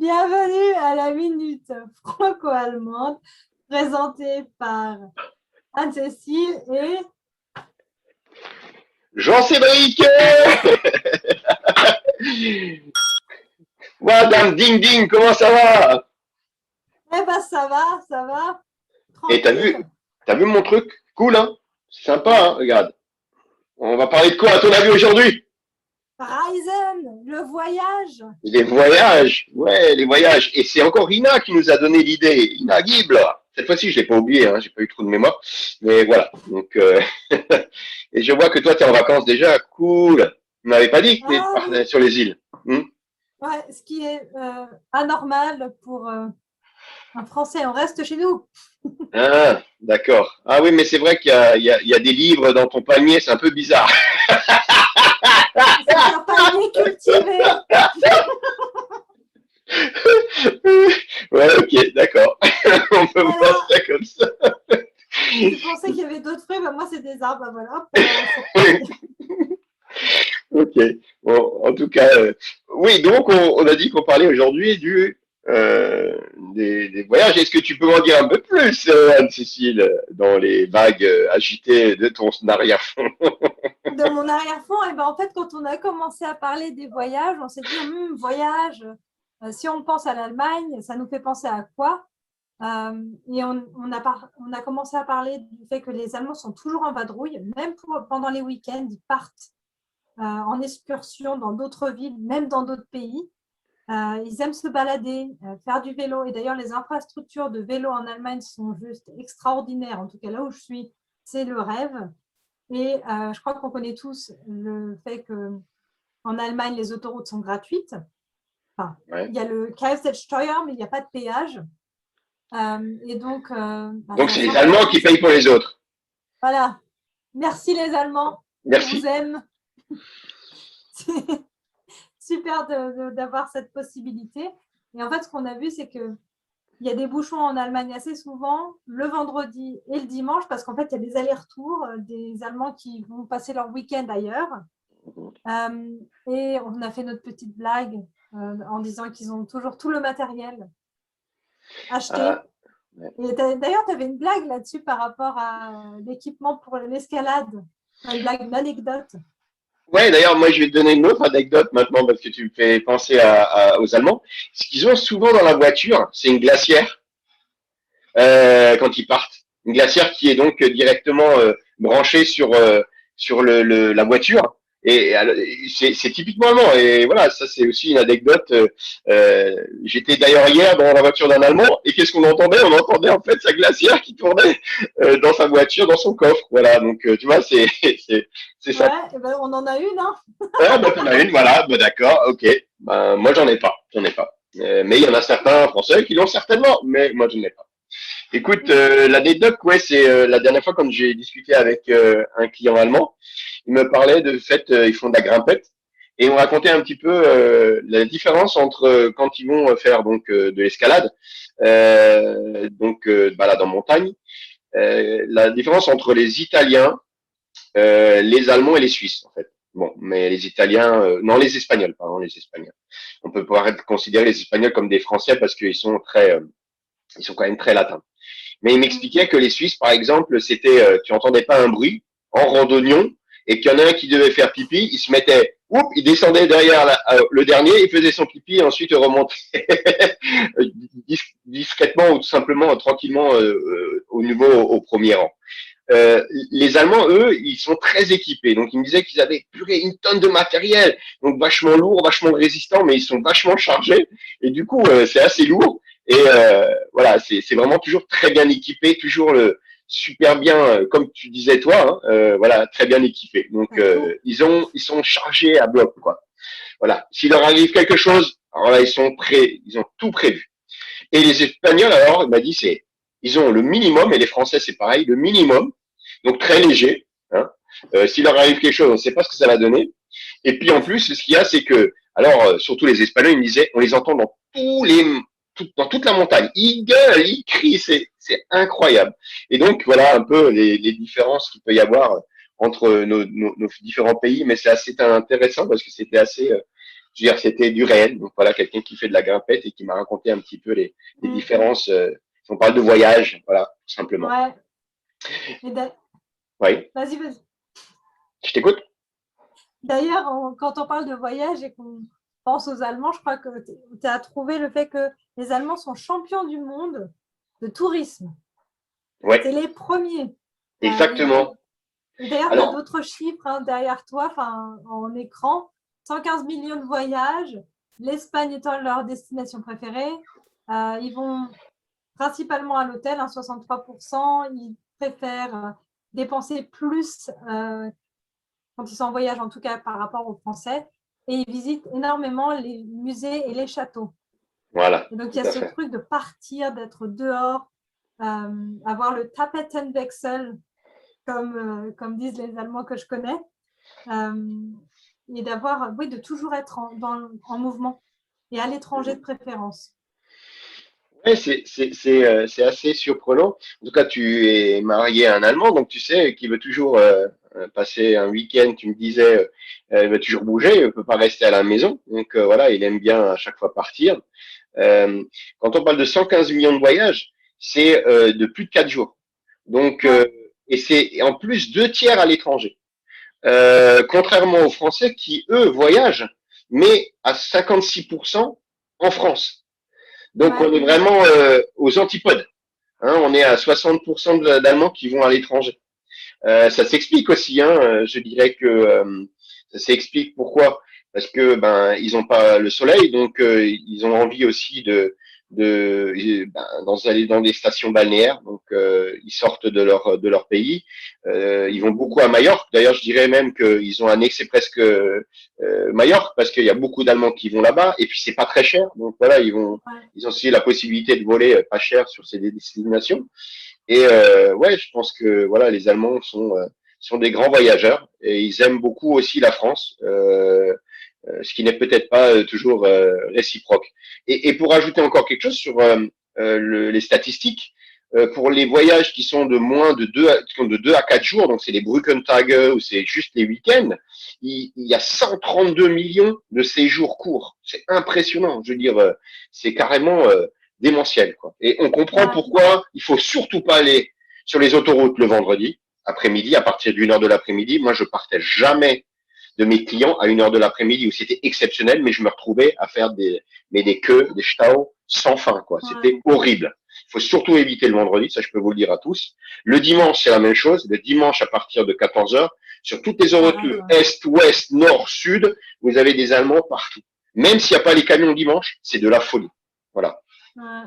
Bienvenue à la Minute Franco-Allemande, présentée par Anne-Cécile et Jean-Cédric. Madame Ding Ding, comment ça va? Eh ben ça va, Et tranquille. t'as vu mon truc? Cool, hein? Sympa, Ouais, hein? Regarde. On va parler de quoi à ton avis aujourd'hui? Reisen, le voyage. Les voyages. Ouais, les voyages. Et c'est encore Ina qui nous a donné l'idée. Ina Gible. Cette fois-ci, je l'ai pas oublié, hein? J'ai pas eu trop de mémoire. Mais voilà. Donc, et je vois que toi, t'es en vacances déjà. Cool. Tu m'avais pas dit que t'étais Ah oui, sur les îles. Hmm. ouais, ce qui est anormal pour un Français, on reste chez nous. Ah, d'accord. Ah oui, mais c'est vrai qu'il y a des livres dans ton panier, c'est un peu bizarre. C'est un panier cultivé. Ouais, ok, d'accord. On peut voir Voilà, ça comme ça. tu pensais qu'il y avait d'autres fruits, ben moi c'est des arbres, ben voilà, hop, c'est reparti. Ok. Bon, en tout cas, oui, donc on a dit qu'on parlait aujourd'hui des voyages. Est-ce que tu peux m'en dire un peu plus, Anne-Cécile, dans les vagues agitées de ton arrière-fond? De mon arrière-fond, et ben en fait, quand on a commencé à parler des voyages, on s'est dit, voyage, si on pense à l'Allemagne, ça nous fait penser à quoi? Et on a commencé à parler du fait que les Allemands sont toujours en vadrouille, même pendant les week-ends, ils partent en excursion dans d'autres villes, même dans d'autres pays. Ils aiment se balader, faire du vélo. Et d'ailleurs, les infrastructures de vélo en Allemagne sont juste extraordinaires. En tout cas, là où je suis, c'est le rêve. Et je crois qu'on connaît tous le fait qu'en Allemagne, les autoroutes sont gratuites. Enfin, Ouais. il y a le Kfz-Steuer, mais il n'y a pas de péage. Et donc, Donc ça c'est les Allemands qui symbolise. payent pour les autres. Voilà. Merci les Allemands. On vous Merci. aime. C'est super d'avoir cette possibilité. Et en fait, ce qu'on a vu, c'est que il y a des bouchons en Allemagne assez souvent, le vendredi et le dimanche, parce qu'en fait, il y a des allers-retours, des Allemands qui vont passer leur week-end ailleurs. Et on a fait notre petite blague en disant qu'ils ont toujours tout le matériel acheté. Ah, ouais. Et d'ailleurs, tu avais une blague là-dessus par rapport à l'équipement pour l'escalade. Enfin, une blague, une anecdote. Ouais, d'ailleurs, moi, je vais te donner une autre anecdote maintenant parce que tu me fais penser aux Allemands. Ce qu'ils ont souvent dans la voiture, c'est une glacière quand ils partent. Une glacière qui est donc directement branchée sur la voiture. Et c'est typiquement allemand. Et voilà, ça c'est aussi une anecdote. J'étais d'ailleurs hier dans la voiture d'un Allemand et qu'est-ce qu'on entendait? On entendait en fait sa glacière qui tournait dans sa voiture, dans son coffre. Voilà, donc tu vois, c'est ça. Ouais, eh ben, on en a une, hein. Ah, bah, t'en as une, voilà, bah, d'accord, ok. Ben, moi, j'en ai pas. Mais il y en a certains Français qui l'ont certainement, mais moi, je n'en ai pas. Écoute, l'anecdote, ouais, c'est la dernière fois quand j'ai discuté avec un client allemand, il me parlait de fait, ils font de la grimpette, et on racontait un petit peu la différence entre quand ils vont faire donc de l'escalade, balade en montagne, la différence entre les Italiens, les Allemands et les Suisses, en fait. Bon, mais les Italiens, non, les Espagnols, pardon, les Espagnols. On peut pouvoir considérer les Espagnols comme des Français parce qu'ils sont ils sont quand même très latins. Mais il m'expliquait que les Suisses, par exemple, c'était, tu entendais pas un bruit en randonnion et qu'il y en a un qui devait faire pipi, il se mettait, il descendait derrière le dernier, il faisait son pipi et ensuite remontait discrètement ou tout simplement tranquillement au premier rang. Les Allemands, eux, ils sont très équipés. Donc, ils me disaient qu'ils avaient puré une tonne de matériel, donc vachement lourd, vachement résistant, mais ils sont vachement chargés. Et du coup, c'est assez lourd. Et voilà, c'est vraiment toujours très bien équipé, toujours super bien, comme tu disais toi, hein, voilà, très bien équipé. Donc, Tout. ils sont chargés à bloc, quoi. Voilà. S'il leur arrive quelque chose, alors là, ils sont prêts, ils ont tout prévu. Et les Espagnols, alors, il m'a dit, ils ont le minimum, et les Français, c'est pareil, le minimum, donc très léger. Hein. S'il leur arrive quelque chose, on ne sait pas ce que ça va donner. Et puis en plus, ce qu'il y a, c'est que, alors, surtout les Espagnols, ils me disaient, on les entend dans toute la montagne. Ils gueulent, ils crient, c'est incroyable. Et donc, voilà un peu les différences qu'il peut y avoir entre nos différents pays, mais c'est assez intéressant parce que c'était assez Je veux dire, c'était du réel. Donc voilà, quelqu'un qui fait de la grimpette et qui m'a raconté un petit peu les différences. On parle de voyage, voilà, tout simplement. Ouais. Oui, Vas-y, vas-y. je t'écoute. D'ailleurs, quand on parle de voyage et qu'on pense aux Allemands, je crois que tu as trouvé le fait que les Allemands sont champions du monde de tourisme. Oui, C'est les premiers. exactement. Et d'ailleurs, tu as Alors, d'autres chiffres derrière toi, en écran. 115 millions de voyages, l'Espagne étant leur destination préférée. Ils vont principalement à l'hôtel, 63%. Ils préfèrent dépenser plus quand ils sont en voyage, en tout cas par rapport aux Français. Et ils visitent énormément les musées et les châteaux. voilà, Et donc, il tout y a à ce fait. truc de partir, d'être dehors, avoir le Tapetenwechsel, comme disent les Allemands que je connais, et d'avoir, oui, de toujours être en mouvement et à l'étranger de préférence. Ouais, c'est assez surprenant. En tout cas, tu es marié à un Allemand, donc tu sais qu'il veut toujours passer un week-end. Tu me disais, il veut toujours bouger, il ne peut pas rester à la maison. Donc voilà, il aime bien à chaque fois partir. Euh, Quand on parle de 115 millions de voyages, c'est de plus de 4 jours. Donc, Ouais, et c'est en plus 2 tiers à l'étranger. Contrairement aux Français qui, eux, voyagent, mais à 56% en France. Donc, ouais, on est vraiment aux antipodes. Hein, on est à 60% d'Allemands qui vont à l'étranger. Ça s'explique aussi. Hein, je dirais que ça s'explique pourquoi. Parce que ben ils n'ont pas le soleil, donc ils ont envie aussi d'aller dans des stations balnéaires. Donc ils sortent de leur pays. Ils vont beaucoup à Majorque. D'ailleurs, je dirais même qu'ils ont annexé presque Majorque parce qu'il y a beaucoup d'Allemands qui vont là-bas. Et puis c'est pas très cher. Donc voilà, ouais. ils ont aussi la possibilité de voler pas cher sur ces destinations. Et ouais, je pense que voilà, les Allemands sont des grands voyageurs et ils aiment beaucoup aussi la France, ce qui n'est peut-être pas toujours réciproque. Et pour ajouter encore quelque chose sur les statistiques, pour les voyages qui sont de moins de 2 à 4 jours, donc c'est les Brückentage ou c'est juste les week-ends, il y a 132 millions de séjours courts. C'est impressionnant. Je veux dire, c'est carrément démentiel, quoi. Et on comprend Ouais. pourquoi il faut surtout pas aller sur les autoroutes le vendredi après-midi, à partir d'1 heure de l'après-midi. Moi, je partais jamais de mes clients à 1 heure de l'après-midi où c'était exceptionnel, mais je me retrouvais à faire des queues, des staus sans fin, quoi. Ouais. C'était horrible. Il faut surtout éviter le vendredi, ça je peux vous le dire à tous. Le dimanche, c'est la même chose. Le dimanche, à partir de 14 heures, sur toutes les autoroutes Pareil, ouais. est, ouest, nord, sud, vous avez des Allemands partout. Même s'il n'y a pas les camions dimanche, c'est de la folie. Voilà. Ouais.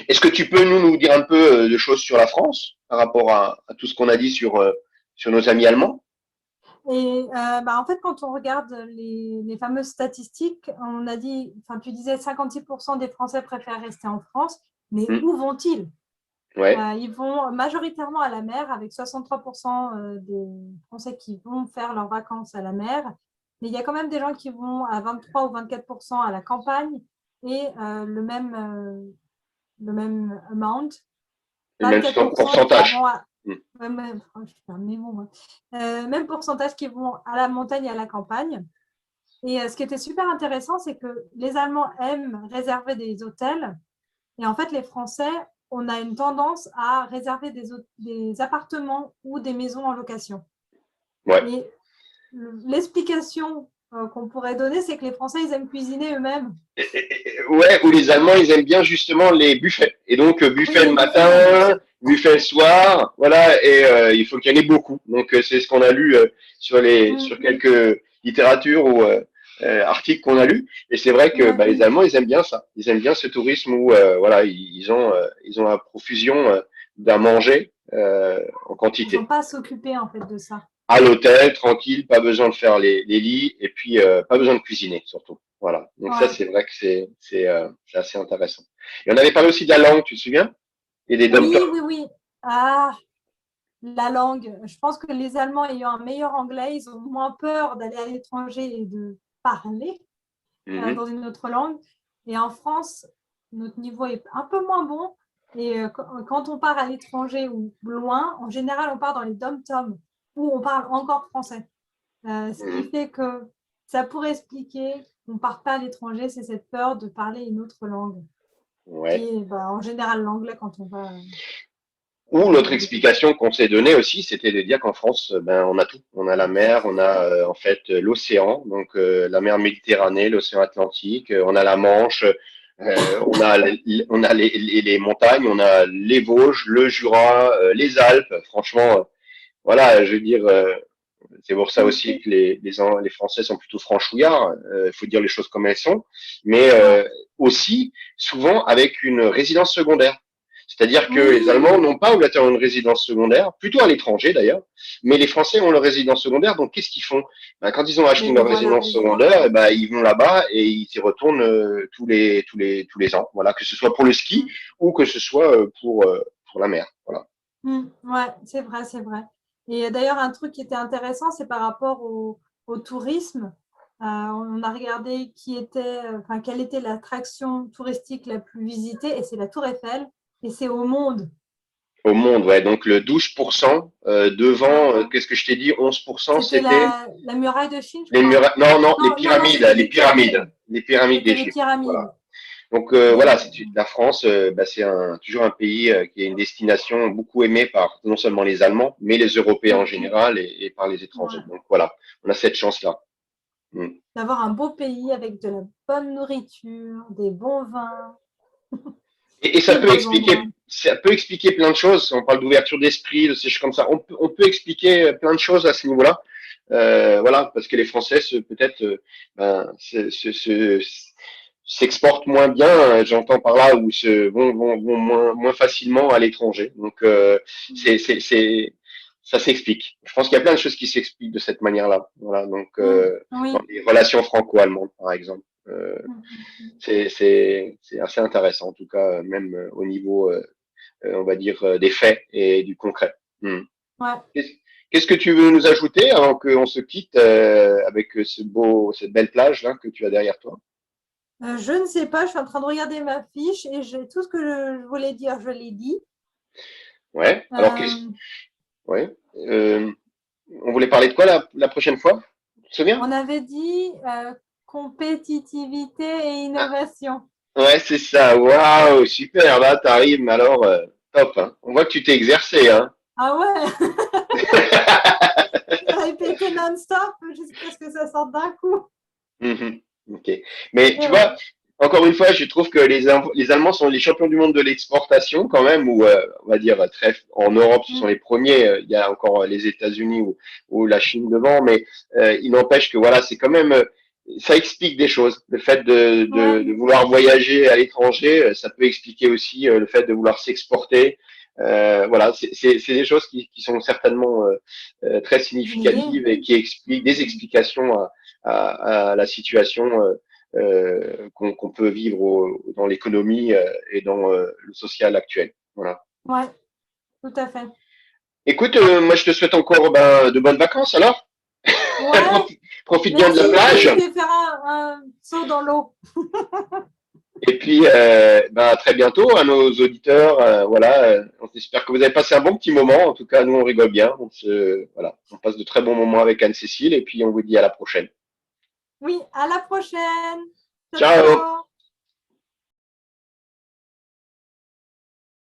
Est-ce que tu peux nous dire un peu de choses sur la France par rapport à tout ce qu'on a dit sur nos amis allemands? Et en fait, quand on regarde les fameuses statistiques, on a dit, enfin, tu disais 56% des Français préfèrent rester en France, mais Hmm. où vont-ils? Ouais, Ils vont majoritairement à la mer, avec 63% des Français qui vont faire leurs vacances à la mer. Mais il y a quand même des gens qui vont à 23 ou 24% à la campagne et le même amount, le même 24% qui vont pourcentage. à… Hmm. Je fais un mémo, moi. Même pourcentage qui vont à la montagne et à la campagne. Et ce qui était super intéressant, c'est que les Allemands aiment réserver des hôtels. Et en fait, les Français, on a une tendance à réserver des appartements ou des maisons en location. Ouais. Et l'explication qu'on pourrait donner, c'est que les Français, ils aiment cuisiner eux-mêmes. Ouais, ou les Allemands, ils aiment bien justement les buffets. Et donc, Oui, buffet le les buffets en plus. matin, buffet le soir, voilà, et il faut qu'il y en ait beaucoup. Donc, c'est ce qu'on a lu sur Mm, quelques littératures ou articles qu'on a lus. Et c'est vrai que ouais. bah, les Allemands, ils aiment bien ça. Ils aiment bien ce tourisme où, voilà, ils ont la profusion d'un manger en Ils n'ont quantité. pas à s'occuper en fait de ça. À l'hôtel, tranquille, pas besoin de faire les lits, et puis pas besoin de cuisiner, surtout. Voilà. Donc ça, Ouais. c'est vrai que c'est assez intéressant. Et on avait parlé aussi de la langue, tu te souviens? Et des dom-toms. Oui, oui, oui. Ah, la langue. Je pense que les Allemands ayant un meilleur anglais, ils ont moins peur d'aller à l'étranger et de parler Mhm. dans une autre langue. Et en France, notre niveau est un peu moins bon. Et quand on part à l'étranger ou loin, en général, on part dans les dom-toms où on parle encore français. Ce qui Mhm. fait que ça pourrait expliquer qu'on ne part pas à l'étranger, c'est cette peur de parler une autre langue, Ouais. qui est en général l'anglais quand on va. Ou l'autre explication qu'on s'est donnée aussi, c'était de dire qu'en France, ben on a tout. On a la mer, on a en fait l'océan, donc la mer Méditerranée, l'océan Atlantique, on a la Manche, on a les montagnes, on a les Vosges, le Jura, les Alpes. Franchement, voilà, je veux dire, c'est pour ça aussi que les Français sont plutôt franchouillards. Il faut dire les choses comme elles sont, mais Ouais. aussi souvent avec une résidence secondaire. C'est-à-dire que les Oui, Allemands n'ont pas obligatoirement une résidence secondaire, plutôt à l'étranger d'ailleurs, mais les Français ont leur résidence secondaire. Donc qu'est-ce qu'ils font? Ben, quand ils ont mais acheté ils leur vont à la résidence résidence. secondaire, ben, ils vont là-bas et ils y retournent tous les ans. Voilà, que ce soit pour le ski ou que ce soit pour la mer. Voilà. Ouais, c'est vrai, c'est vrai. Et d'ailleurs, un truc qui était intéressant, c'est par rapport au tourisme. On a regardé enfin, quelle était l'attraction touristique la plus visitée, et c'est la Tour Eiffel, et c'est au monde. Au monde, ouais. Donc le 12% Ouais. devant, qu'est-ce que je t'ai dit? 11%, C'était c'était la muraille de Chine, je les crois. murailles. Non, non, Non, non, non, c'était les pyramides. les pyramides C'était les d'Égypte. Voilà. pyramides. Donc Et, voilà, la France, bah, c'est toujours un pays qui est une destination beaucoup aimée par non seulement les Allemands, mais les Européens en général et par les étrangers. ouais, Donc voilà, on a cette chance-là. Mm. d'avoir un beau pays avec de la bonne nourriture, des bons vins, Et des beaux endroits. ça peut expliquer plein de choses. On parle d'ouverture d'esprit, de ces choses comme ça. On peut expliquer plein de choses à ce niveau-là. Voilà, parce que les Français, peut-être, ben, s'exportent moins bien, j'entends par là, ou vont moins facilement à l'étranger. Donc, ça s'explique. Je pense qu'il y a plein de choses qui s'expliquent de cette manière-là. Voilà, donc, dans Oui. les relations franco-allemandes, par exemple. Mm. C'est assez intéressant, en tout cas, même au niveau, on va dire, des faits et du concret. Hmm. Ouais. Qu'est-ce qu'est-ce que tu veux nous ajouter avant qu'on se quitte avec cette belle plage là que tu as derrière toi? Je ne sais pas, je suis en train de regarder ma fiche et tout ce que je voulais dire, je l'ai dit. Ouais. Alors, Euh, ouais. On voulait parler de quoi la prochaine fois? Tu te souviens? on avait dit compétitivité et Ah, innovation. ouais, c'est ça. Waouh, super. Là, t'arrives, mais alors, top. Hein. On voit que tu t'es exercé, hein. Ah ouais, j'ai répété non-stop jusqu'à ce que ça sorte d'un coup. Mhm. Ok. Mais Et tu ouais. vois, encore une fois, je trouve que les Allemands sont les champions du monde de l'exportation quand même, ou on va dire en Europe, ce sont Mm. les premiers. Il y a encore les États-Unis ou la Chine devant, mais il n'empêche que voilà, c'est quand même, ça explique des choses. Le fait Ouais. de vouloir voyager à l'étranger, ça peut expliquer aussi le fait de vouloir s'exporter. Voilà, c'est des choses qui sont certainement très Lié. significatives et qui expliquent des explications à la situation qu'on peut vivre dans l'économie et dans le social actuel. Voilà. Ouais, tout à fait. Écoute, moi je te souhaite encore de bonnes vacances alors. Ouais, Profite bien de merci la aussi. plage. Je vais faire un saut dans l'eau. Et puis, à très bientôt à nos auditeurs. Voilà, on espère que vous avez passé un bon petit moment. En tout cas, nous on rigole bien. Voilà, on passe de très bons moments avec Anne-Cécile. Et puis on vous dit à la prochaine. Oui, à la prochaine. Ciao, Ciao. ciao.